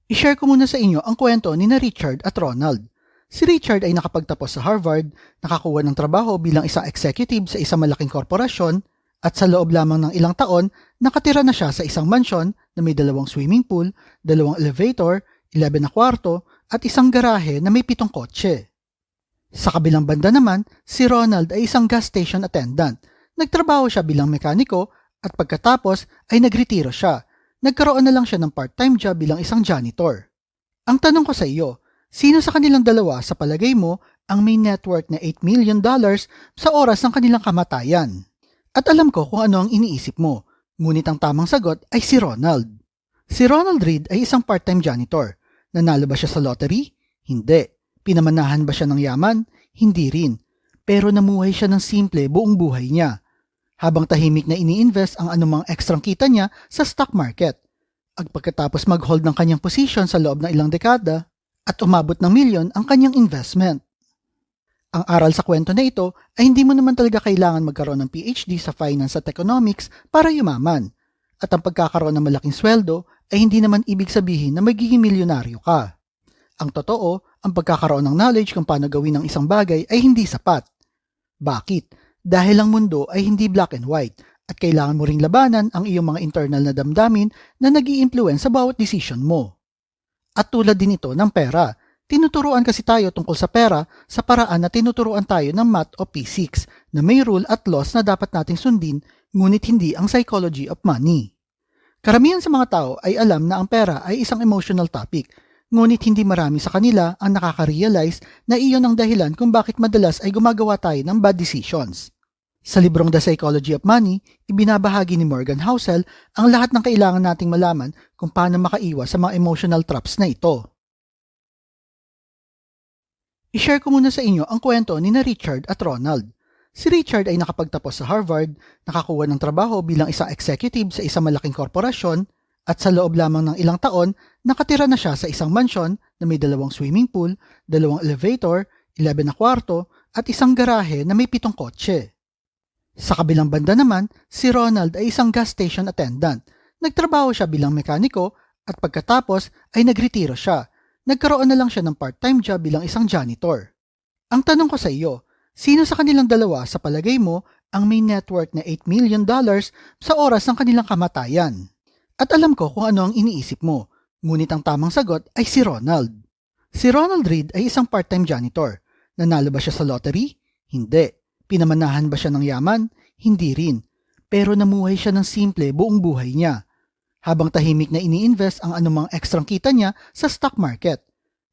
I-share ko muna sa inyo ang kwento ni na Richard at Ronald. Si Richard ay nakapagtapos sa Harvard, nakakuha ng trabaho bilang isang executive sa isang malaking korporasyon, at sa loob lamang ng ilang taon, nakatira na siya sa isang mansyon na may 2 swimming pool, 2 elevator, 11 na kwarto, at isang garahe na may 7 kotse. Sa kabilang banda naman, si Ronald ay isang gas station attendant. Nagtrabaho siya bilang mekaniko at pagkatapos ay nagretiro siya. Nagkaroon na lang siya ng part-time job bilang isang janitor. Ang tanong ko sa iyo, sino sa kanilang dalawa sa palagay mo ang may net worth na $8 million sa oras ng kanilang kamatayan? At alam ko kung ano ang iniisip mo, ngunit ang tamang sagot ay si Ronald. Si Ronald Reed ay isang part-time janitor. Nanalo ba siya sa lottery? Hindi. Pinamanahan ba siya ng yaman? Hindi rin. Pero namuhay siya ng simple buong buhay niya. Habang tahimik na ini-invest ang anumang ekstrang kita niya sa stock market. At pagkatapos mag-hold ng kanyang position sa loob ng ilang dekada, at umabot ng milyon ang kanyang investment. Ang aral sa kwento na ito ay hindi mo naman talaga kailangan magkaroon ng PhD sa Finance at Economics para yumaman. At ang pagkakaroon ng malaking sweldo ay hindi naman ibig sabihin na magiging milyonaryo ka. Ang totoo, ang pagkakaroon ng knowledge kung paano gawin ang isang bagay ay hindi sapat. Bakit? Dahil ang mundo ay hindi black and white at kailangan mo ring labanan ang iyong mga internal na damdamin na nag-i-influence sa bawat desisyon mo. At tulad din ito ng pera, tinuturuan kasi tayo tungkol sa pera sa paraan na tinuturuan tayo ng math o physics na may rule at laws na dapat nating sundin ngunit hindi ang psychology of money. Karamihan sa mga tao ay alam na ang pera ay isang emotional topic, ngunit hindi marami sa kanila ang nakaka-realize na iyon ang dahilan kung bakit madalas ay gumagawa tayo ng bad decisions. Sa librong The Psychology of Money, ibinabahagi ni Morgan Housel ang lahat ng kailangan nating malaman kung paano makaiwas sa mga emotional traps na ito. I-share ko muna sa inyo ang kwento ni na Richard at Ronald. Si Richard ay nakapagtapos sa Harvard, nakakuha ng trabaho bilang isang executive sa isang malaking korporasyon, at sa loob lamang ng ilang taon, nakatira na siya sa isang mansyon na may 2 swimming pool, 2 elevator, 11 na kwarto, at isang garahe na may 7 kotse. Sa kabilang banda naman, si Ronald ay isang gas station attendant. Nagtrabaho siya bilang mekaniko at pagkatapos ay nagretiro siya. Nagkaroon na lang siya ng part-time job bilang isang janitor. Ang tanong ko sa iyo, sino sa kanilang dalawa sa palagay mo ang may net worth na $8 million sa oras ng kanilang kamatayan? At alam ko kung ano ang iniisip mo, ngunit ang tamang sagot ay si Ronald. Si Ronald Reed ay isang part-time janitor. Nanalo ba siya sa lottery? Hindi. Pinamanahan ba siya ng yaman? Hindi rin. Pero namuhay siya ng simple buong buhay niya. Habang tahimik na ini-invest ang anumang ekstrang kita niya sa stock market.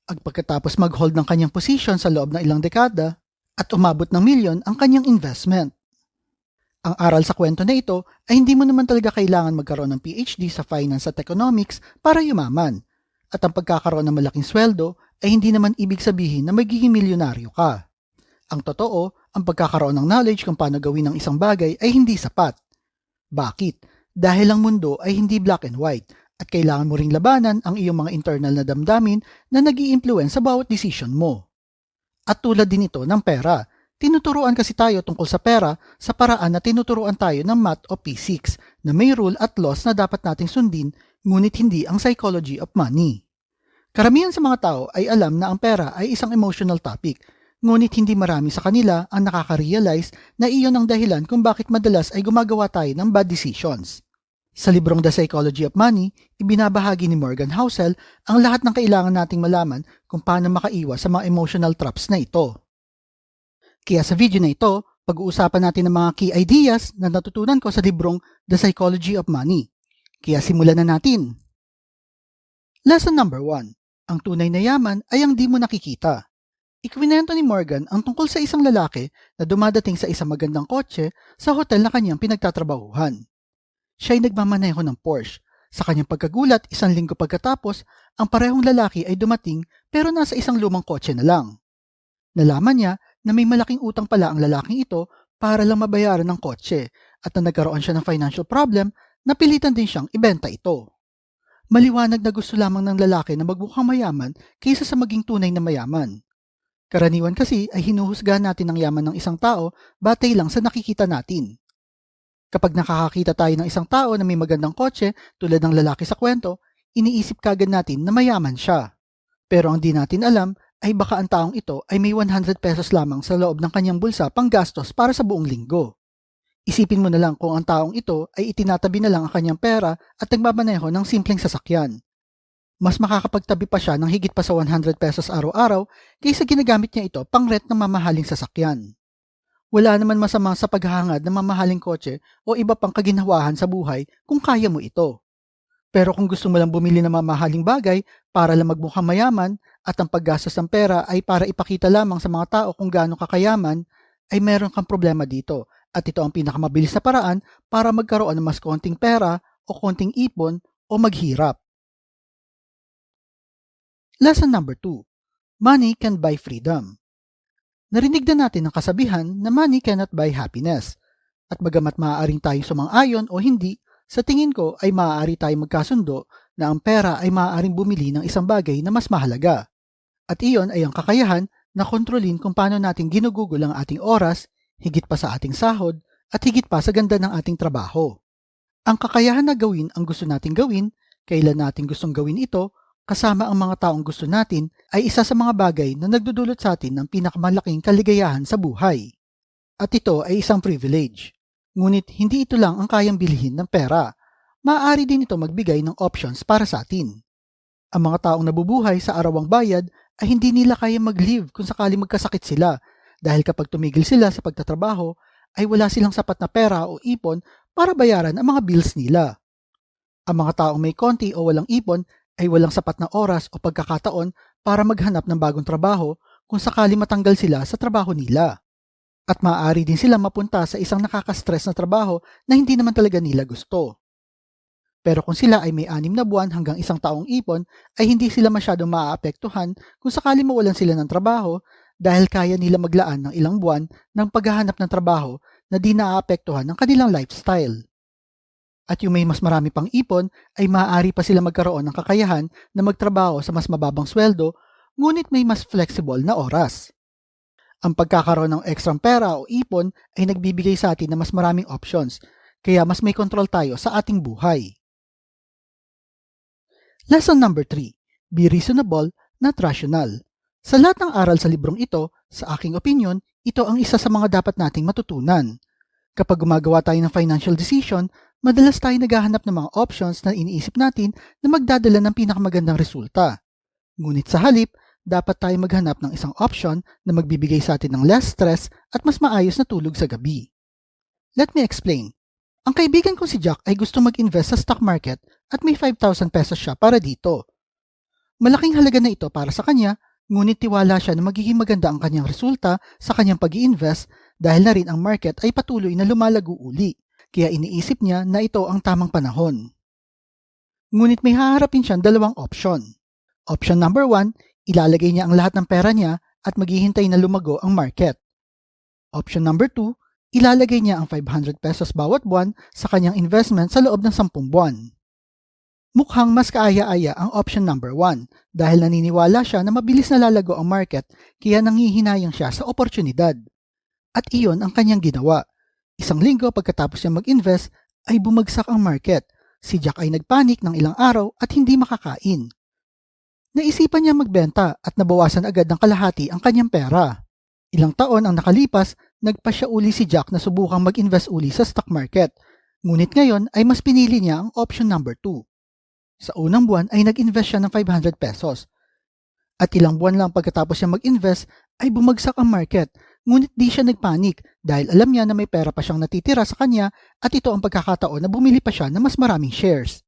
At pagkatapos mag-hold ng kanyang position sa loob ng ilang dekada, at umabot ng milyon ang kanyang investment. Ang aral sa kwento na ito ay hindi mo naman talaga kailangan magkaroon ng PhD sa Finance at Economics para yumaman. At ang pagkakaroon ng malaking sweldo ay hindi naman ibig sabihin na magiging milyonaryo ka. Ang totoo, ang pagkakaroon ng knowledge kung paano gawin ang isang bagay ay hindi sapat. Bakit? Dahil ang mundo ay hindi black and white at kailangan mo ring labanan ang iyong mga internal na damdamin na nag-i-influence sa bawat desisyon mo. At tulad din ito ng pera, tinuturuan kasi tayo tungkol sa pera sa paraan na tinuturuan tayo ng math o physics na may rule at laws na dapat nating sundin ngunit hindi ang psychology of money. Karamihan sa mga tao ay alam na ang pera ay isang emotional topic, ngunit hindi marami sa kanila ang nakaka-realize na iyon ang dahilan kung bakit madalas ay gumagawa tayo ng bad decisions. Sa librong The Psychology of Money, ibinabahagi ni Morgan Housel ang lahat ng kailangan nating malaman kung paano makaiwas sa mga emotional traps na ito. Kaya sa video na ito, pag-uusapan natin ang mga key ideas na natutunan ko sa librong The Psychology of Money. Kaya simulan na natin. Lesson number 1. Ang tunay na yaman ay ang di mo nakikita. Ikwinento ni Morgan ang tungkol sa isang lalaki na dumadating sa isang magandang kotse sa hotel na kanyang pinagtatrabahuhan. Siya ay nagmamaneho ng Porsche. Sa kanyang pagkagulat, 1 linggo pagkatapos, ang parehong lalaki ay dumating pero nasa isang lumang kotse na lang. Nalaman niya na may malaking utang pala ang lalaking ito para lang mabayaran ng kotse at na nagkaroon siya ng financial problem, napilitan din siyang ibenta ito. Maliwanag na gusto lamang ng lalaki na magmukhang mayaman kaysa sa maging tunay na mayaman. Karaniwan kasi ay hinuhusgahan natin ang yaman ng isang tao batay lang sa nakikita natin. Kapag nakakakita tayo ng isang tao na may magandang kotse tulad ng lalaki sa kwento, iniisip kagad natin na mayaman siya. Pero ang di natin alam ay baka ang taong ito ay may 100 pesos lamang sa loob ng kanyang bulsa pang gastos para sa buong linggo. Isipin mo na lang kung ang taong ito ay itinatabi na lang ang kanyang pera at nagmamaneho ng simpleng sasakyan. Mas makakapagtabi pa siya ng higit pa sa 100 pesos araw-araw kaysa ginagamit niya ito pang rent ng mamahaling sasakyan. Wala naman masama sa paghahangad ng mamahaling kotse o iba pang kaginhawahan sa buhay kung kaya mo ito. Pero kung gusto mo lang bumili ng mamahaling bagay para lang magmukhang mayaman at ang paggastos ng pera ay para ipakita lamang sa mga tao kung gaano kakayaman, ay meron kang problema dito at ito ang pinakamabilis na paraan para magkaroon ng mas konting pera o konting ipon o maghirap. Lesson number 2. Money can buy freedom. Narinig na natin ang kasabihan na money cannot buy happiness. At bagamat maaaring tayong sumang-ayon o hindi, sa tingin ko ay maaari tayong magkasundo na ang pera ay maaaring bumili ng isang bagay na mas mahalaga. At iyon ay ang kakayahan na kontrolin kung paano natin ginugugol ang ating oras, higit pa sa ating sahod, at higit pa sa ganda ng ating trabaho. Ang kakayahan na gawin ang gusto nating gawin, kailan natin gustong gawin ito, kasama ang mga taong gusto natin ay isa sa mga bagay na nagdudulot sa atin ng pinakamalaking kaligayahan sa buhay. At ito ay isang privilege. Ngunit hindi ito lang ang kayang bilhin ng pera. Maaari din ito magbigay ng options para sa atin. Ang mga taong nabubuhay sa arawang bayad ay hindi nila kaya mag-live kung sakali magkasakit sila dahil kapag tumigil sila sa pagtatrabaho ay wala silang sapat na pera o ipon para bayaran ang mga bills nila. Ang mga taong may konti o walang ipon ay walang sapat na oras o pagkakataon para maghanap ng bagong trabaho kung sakali matanggal sila sa trabaho nila. At maaari din sila mapunta sa isang nakaka-stress na trabaho na hindi naman talaga nila gusto. Pero kung sila ay may 6 na buwan hanggang 1 taong ipon, ay hindi sila masyadong maaapektuhan kung sakali mawalan sila ng trabaho dahil kaya nila maglaan ng ilang buwan ng paghahanap ng trabaho na di naaapektuhan ng kanilang lifestyle. At yung may mas marami pang ipon ay maaari pa sila magkaroon ng kakayahan na magtrabaho sa mas mababang sweldo ngunit may mas flexible na oras. Ang pagkakaroon ng ekstrang pera o ipon ay nagbibigay sa atin ng mas maraming options, kaya mas may kontrol tayo sa ating buhay. Lesson number 3. Be reasonable, not rational. Sa lahat ng aral sa librong ito, sa aking opinion, ito ang isa sa mga dapat nating matutunan. Kapag gumagawa tayo ng financial decision, madalas tayo naghahanap ng mga options na iniisip natin na magdadala ng pinakamagandang resulta. Ngunit sa halip, dapat tayo maghanap ng isang option na magbibigay sa atin ng less stress at mas maayos na tulog sa gabi. Let me explain. Ang kaibigan kong si Jack ay gusto mag-invest sa stock market at may 5,000 pesos siya para dito. Malaking halaga na ito para sa kanya, ngunit tiwala siya na magiging maganda ang kanyang resulta sa kanyang pag-i-invest dahil na rin ang market ay patuloy na lumalago uli, kaya iniisip niya na ito ang tamang panahon. Ngunit may haharapin siyang 2 option. Option number 1, ilalagay niya ang lahat ng pera niya at maghihintay na lumago ang market. Option number 2, ilalagay niya ang 500 pesos bawat buwan sa kanyang investment sa loob ng 10 buwan. Mukhang mas kaaya-aya ang option number 1 dahil naniniwala siya na mabilis na lalago ang market kaya nangihinayang siya sa oportunidad. At iyon ang kanyang ginawa. 1 linggo pagkatapos niya mag-invest ay bumagsak ang market. Si Jack ay nagpanik ng ilang araw at hindi makakain. Naisipan niya magbenta at nabawasan agad ng kalahati ang kanyang pera. Ilang taon ang nakalipas, nagpasya uli si Jack na subukang mag-invest uli sa stock market. Ngunit ngayon ay mas pinili niya ang option number 2. Sa unang buwan ay nag-invest siya ng 500 pesos. At ilang buwan lang pagkatapos niya mag-invest ay bumagsak ang market. Ngunit di siya nagpanik dahil alam niya na may pera pa siyang natitira sa kanya at ito ang pagkakataon na bumili pa siya ng mas maraming shares.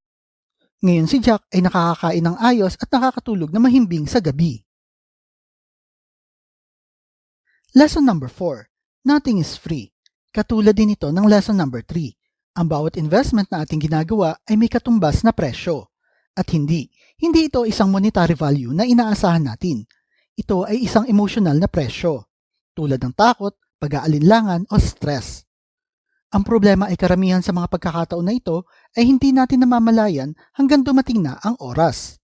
Ngayon si Jack ay nakakakain ng ayos at nakakatulog na mahimbing sa gabi. Lesson number 4. Nothing is free. Katulad din ito ng lesson number 3. Ang bawat investment na ating ginagawa ay may katumbas na presyo. At hindi ito isang monetary value na inaasahan natin. Ito ay isang emotional na presyo, tulad ng takot, pag-aalinlangan o stress. Ang problema ay karamihan sa mga pagkakataon na ito ay hindi natin namamalayan hanggang dumating na ang oras.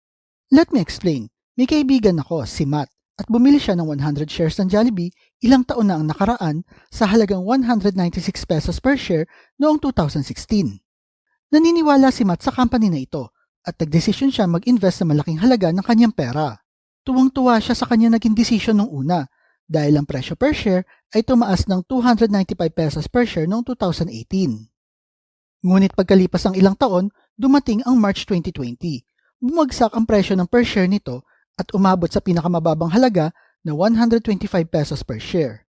Let me explain. May kaibigan ako, si Matt, at bumili siya ng 100 shares ng Jollibee ilang taon na ang nakaraan sa halagang 196 pesos per share noong 2016. Naniniwala si Matt sa company na ito at nagdesisyon siya mag-invest sa malaking halaga ng kanyang pera. Tuwang-tuwa siya sa kanyang naging desisyon nung una dahil ang presyo per share ay tumaas ng 295 pesos per share noong 2018. Ngunit pagkalipas ng ilang taon, dumating ang March 2020. Bumagsak ang presyo ng per share nito at umabot sa pinakamababang halaga na 125 pesos per share.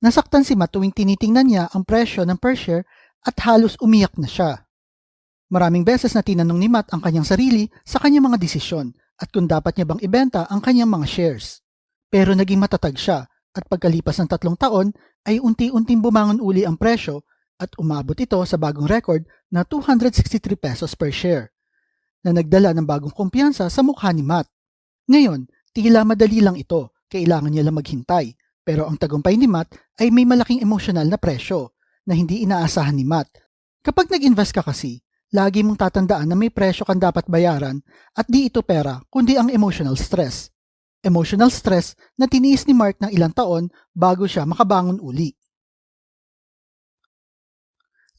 Nasaktan si Matt tuwing tinitingnan niya ang presyo ng per share at halos umiyak na siya. Maraming beses na tinanong ni Matt ang kanyang sarili sa kanyang mga desisyon at kung dapat niya bang ibenta ang kanyang mga shares. Pero naging matatag siya at pagkalipas ng 3 taon ay unti-unting bumangon uli ang presyo at umabot ito sa bagong record na 263 pesos per share na nagdala ng bagong kumpiyansa sa mukha ni Matt. Ngayon, tila madali lang ito, kailangan niya lang maghintay. Pero ang tagumpay ni Matt ay may malaking emosyonal na presyo na hindi inaasahan ni Matt. Kapag nag-invest ka kasi, lagi mong tatandaan na may presyo kang dapat bayaran at di ito pera kundi ang emotional stress. Emotional stress na tiniis ni Mark ng ilang taon bago siya makabangon uli.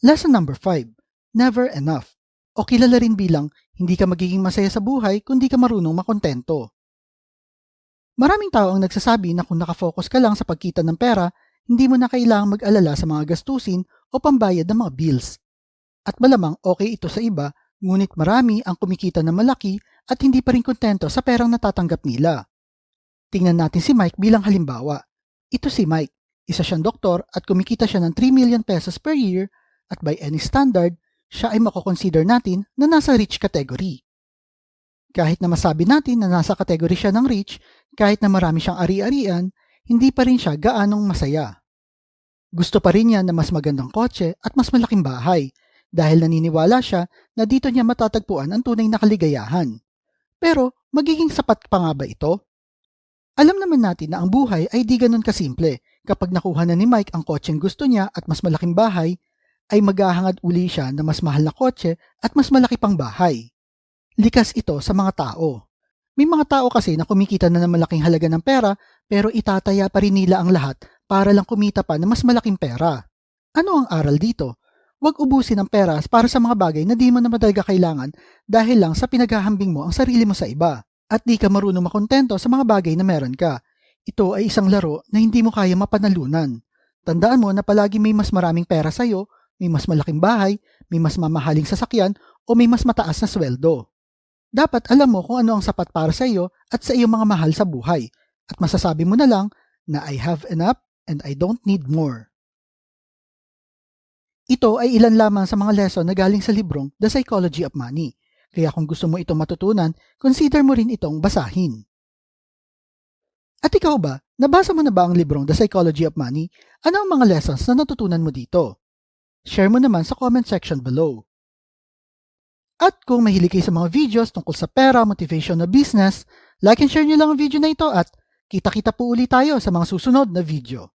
Lesson number 5. Never enough. O kilala rin bilang hindi ka magiging masaya sa buhay kung di ka marunong makontento. Maraming tao ang nagsasabi na kung nakafocus ka lang sa pagkita ng pera, hindi mo na kailangang mag-alala sa mga gastusin o pambayad ng mga bills. At malamang okay ito sa iba, ngunit marami ang kumikita ng malaki at hindi pa rin kontento sa perang natatanggap nila. Tingnan natin si Mike bilang halimbawa. Ito si Mike, isa siyang doktor at kumikita siya ng 3 million pesos per year at by any standard, siya ay makoconsider natin na nasa rich category. Kahit na masabi natin na nasa category siya ng rich, kahit na marami siyang ari-arian, hindi pa rin siya gaanong masaya. Gusto pa rin niya na mas magandang kotse at mas malaking bahay dahil naniniwala siya na dito niya matatagpuan ang tunay na kaligayahan. Pero magiging sapat pa nga ba ito? Alam naman natin na ang buhay ay di ganun kasimple. Kapag nakuha na ni Mike ang kotseng gusto niya at mas malaking bahay, ay maghahangad uli siya na mas mahal na kotse at mas malaki pang bahay. Likas ito sa mga tao. May mga tao kasi na kumikita na ng malaking halaga ng pera pero itataya pa rin nila ang lahat para lang kumita pa ng mas malaking pera. Ano ang aral dito? Huwag ubusin ang pera para sa mga bagay na di mo na talaga kailangan dahil lang sa pinaghahambing mo ang sarili mo sa iba at di ka marunong makontento sa mga bagay na meron ka. Ito ay isang laro na hindi mo kaya mapanalunan. Tandaan mo na palagi may mas maraming pera sa'yo, may mas malaking bahay, may mas mamahaling sasakyan o may mas mataas na sweldo. Dapat alam mo kung ano ang sapat para sa iyo at sa iyong mga mahal sa buhay at masasabi mo na lang na I have enough and I don't need more. Ito ay ilan lamang sa mga lesson na galing sa librong The Psychology of Money. Kaya kung gusto mo itong matutunan, consider mo rin itong basahin. At ikaw ba, nabasa mo na ba ang librong The Psychology of Money? Ano ang mga lessons na natutunan mo dito? Share mo naman sa comment section below. At kung mahilig kayo sa mga videos tungkol sa pera, motivation na business, like and share nyo lang ang video na ito at kita-kita po ulit tayo sa mga susunod na video.